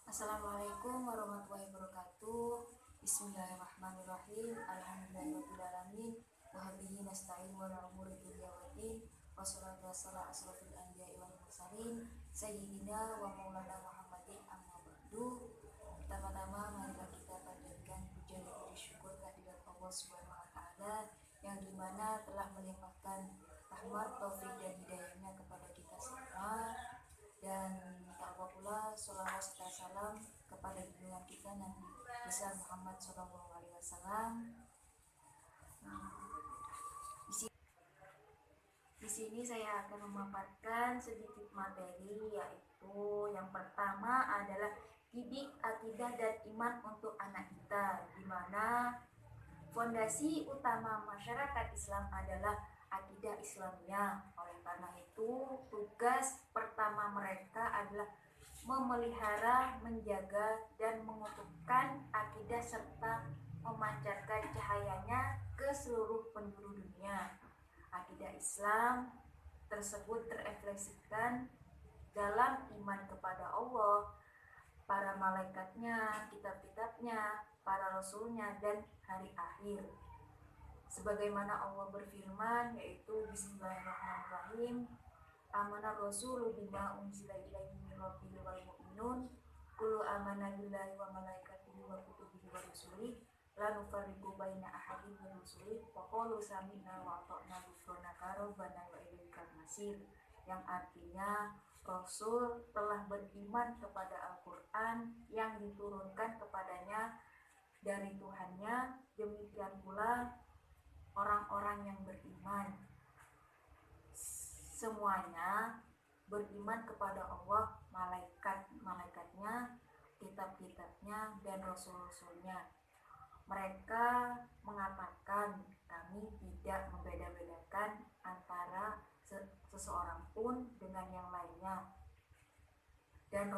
Assalamualaikum warahmatullahi wabarakatuh. Bismillahirrahmanirrahim. Alhamdulillahirrahmanirrahim. Wahabihi nasta'in wa la'umuri dunya wa din. Wassalatu wassalamu asrafil anbiya'i wal mursalin Sayyidina wa maulana Muhammadin amma ba'du. Pertama-tama marilah kita panjatkan puja dan puji syukur kehadirat Allah Subhanahu wa taala yang dimana telah melimpahkan rahmat, taufik dan hidayahnya kepada kita semua, dan tak lupa pula sholawat serta salam kepada junjungan kita Nabi besar Muhammad SAW. Di sini saya akan memaparkan sedikit materi, yaitu yang pertama adalah didik akidah dan iman untuk anak kita, di mana fondasi utama masyarakat Islam adalah akidah Islamnya. Oleh karena itu, tugas pertama mereka adalah memelihara, menjaga, dan mengukuhkan akidah serta memancarkan cahayanya ke seluruh penjuru dunia. Akidah Islam tersebut terefleksikan dalam iman kepada Allah, para malaikatnya, kitab-kitabnya, para rasulnya, dan hari akhir. Sebagaimana Allah berfirman, yaitu Bismillahirrahmanirrahim, Amanar Rasulu bima unzila ilaihi min rabbil wal mu'minun kullu amana billahi wa malaikatihi wa kutubihi wa rusulihi la nufarriqu baina ahadin min rusulihi wa qalu sami'na wa ata'na ghufranaka rabbana wa ilaikal masir, yang artinya Rasul telah beriman kepada Al-Quran yang diturunkan kepadanya dari Tuhannya, demikian pula orang-orang yang beriman. Semuanya beriman kepada Allah, malaikat-malaikatnya, kitab-kitabnya, dan rasul-rasulnya. Mereka mengatakan, kami tidak membeda-bedakan antara seseorang pun dengan yang lainnya dan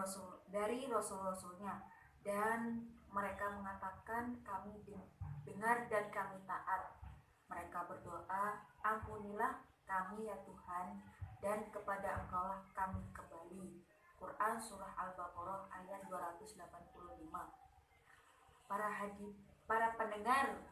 dari rasul-rasulnya, dan mereka mengatakan, kami dengar dan kami taat. Mereka berdoa, ampunilah kami ya Tuhan, dan kepada Engkaulah kami kembali. Quran Surah Al-Baqarah ayat 285. Para pendengar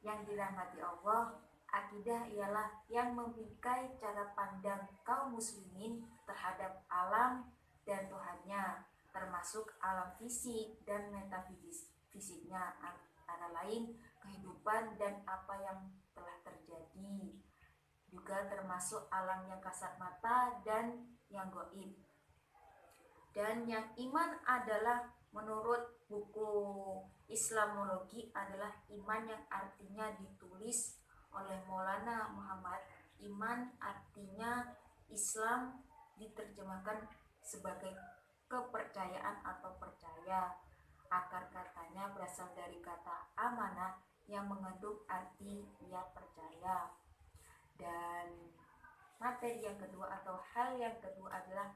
yang dirahmati Allah, akidah ialah yang membingkai cara pandang kaum muslimin terhadap alam dan Tuhannya, termasuk alam fisik dan metafisiknya, antara lain kehidupan dan apa yang telah terjadi, juga termasuk alam yang kasat mata dan yang gaib. Dan yang iman adalah, menurut buku Islamologi, adalah iman yang artinya ditulis oleh Maulana Muhammad. Iman artinya Islam diterjemahkan sebagai kepercayaan atau percaya. Akar katanya berasal dari kata amanah yang mengandung arti ia percaya. Dan materi yang kedua atau hal yang kedua adalah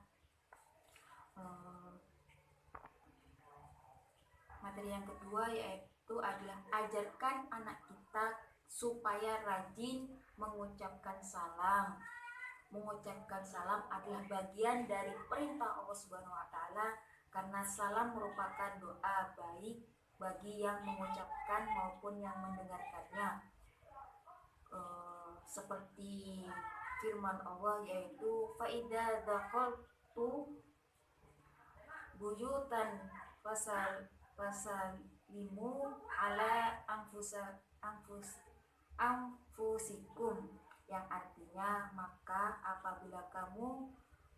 yaitu adalah ajarkan anak kita supaya rajin mengucapkan salam. Mengucapkan salam adalah bagian dari perintah Allah Subhanahu wa taala, karena salam merupakan doa baik bagi yang mengucapkan maupun yang mendengarkannya. Seperti firman Allah, yaitu faida dakhaltu buyutan fasalimu ala anfusikum, yang artinya, maka apabila kamu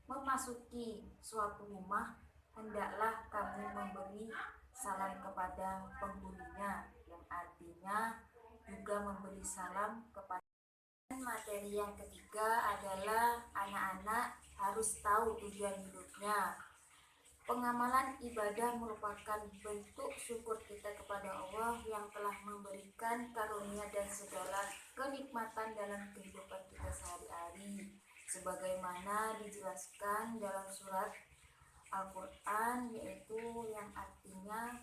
memasuki suatu rumah, hendaklah kamu memberi salam kepada penghuninya, yang artinya juga memberi salam kepada. Materi yang ketiga adalah anak-anak harus tahu tujuan hidupnya. Pengamalan ibadah merupakan bentuk syukur kita kepada Allah yang telah memberikan karunia dan segala kenikmatan dalam kehidupan kita sehari-hari, sebagaimana dijelaskan dalam surat Al-Quran, yaitu yang artinya,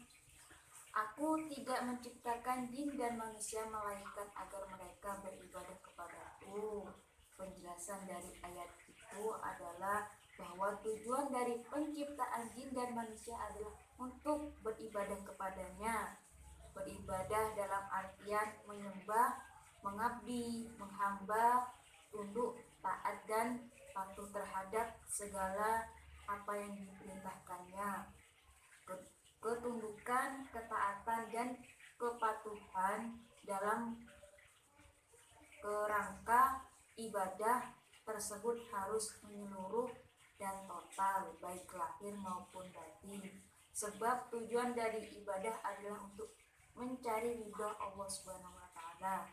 Aku tidak menciptakan jin dan manusia melainkan agar mereka beribadah kepadaku. Penjelasan dari ayat itu adalah bahwa tujuan dari penciptaan jin dan manusia adalah untuk beribadah kepadanya. Beribadah dalam artian menyembah, mengabdi, menghamba, tunduk, taat, dan patuh terhadap segala apa yang diperintahkannya. Ketundukan, ketaatan, dan kepatuhan dalam kerangka ibadah tersebut harus menyeluruh dan total, baik lahir maupun batin. Sebab tujuan dari ibadah adalah untuk mencari ridha Allah Subhanahu wa taala.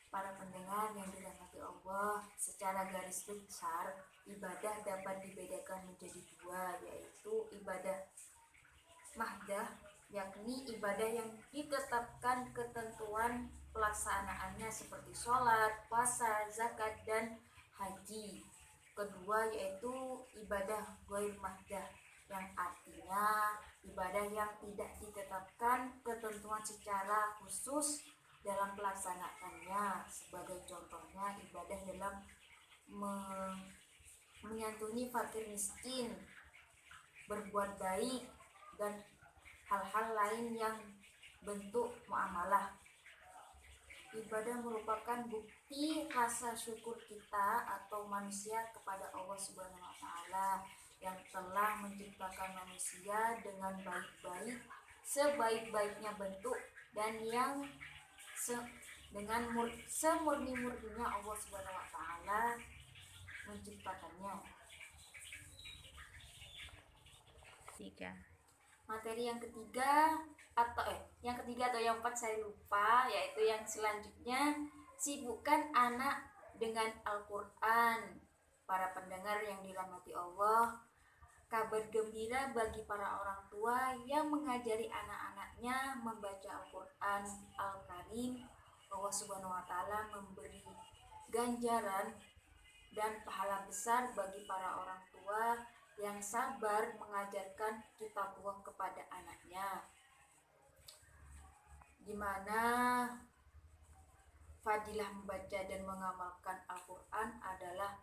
Para pendengar yang dirahmati Allah, secara garis besar ibadah dapat dibedakan menjadi dua, yaitu ibadah mahdah, yakni ibadah yang ditetapkan ketentuan pelaksanaannya seperti sholat, puasa, zakat, dan haji. Kedua yaitu ibadah ghair mahdah, yang artinya ibadah yang tidak ditetapkan ketentuan secara khusus dalam pelaksanaannya. Sebagai contohnya ibadah dalam menyantuni fakir miskin, berbuat baik, dan hal-hal lain yang bentuk muamalah. Ibadah merupakan bukti rasa syukur kita atau manusia kepada Allah Subhanahu wa taala yang telah menciptakan manusia dengan baik-baik, sebaik-baiknya bentuk, dan yang dengan semurni-murninya Allah Subhanahu wa taala menciptakannya. 3. Materi yang ketiga atau yang keempat saya lupa, yaitu yang selanjutnya, sibukkan anak dengan Al-Quran. Para pendengar yang dirahmati Allah, kabar gembira bagi para orang tua yang mengajari anak-anaknya membaca Al-Quran Al-Karim. Allah Subhanahu wa taala memberi ganjaran dan pahala besar bagi para orang tua yang sabar mengajarkan kitabullah kepada anaknya, di mana fadilah membaca dan mengamalkan Al-Quran adalah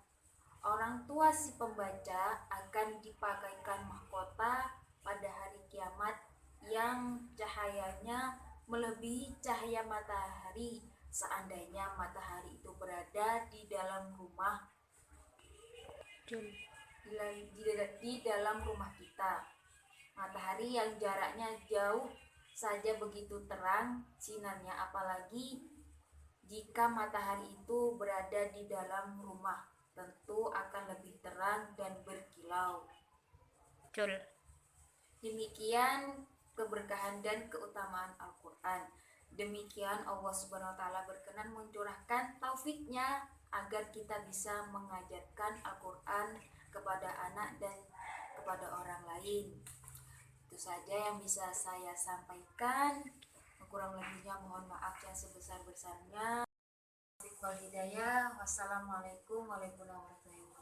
orang tua si pembaca akan dipakaikan mahkota pada hari kiamat yang cahayanya melebihi cahaya matahari, seandainya matahari itu berada di dalam rumah di dalam rumah kita. Matahari yang jaraknya jauh saja begitu terang sinarnya, apalagi jika matahari itu berada di dalam rumah, tentu akan lebih terang dan berkilau. Demikian keberkahan dan keutamaan Al-Quran. Demikian Allah Subhanahu wa taala berkenan mencurahkan taufiknya agar kita bisa mengajarkan Al-Quran kepada anak dan kepada orang lain. Itu saja yang bisa saya sampaikan. Kurang lebihnya mohon maaf yang sebesar-besarnya. Wassalamualaikum warahmatullahi wabarakatuh.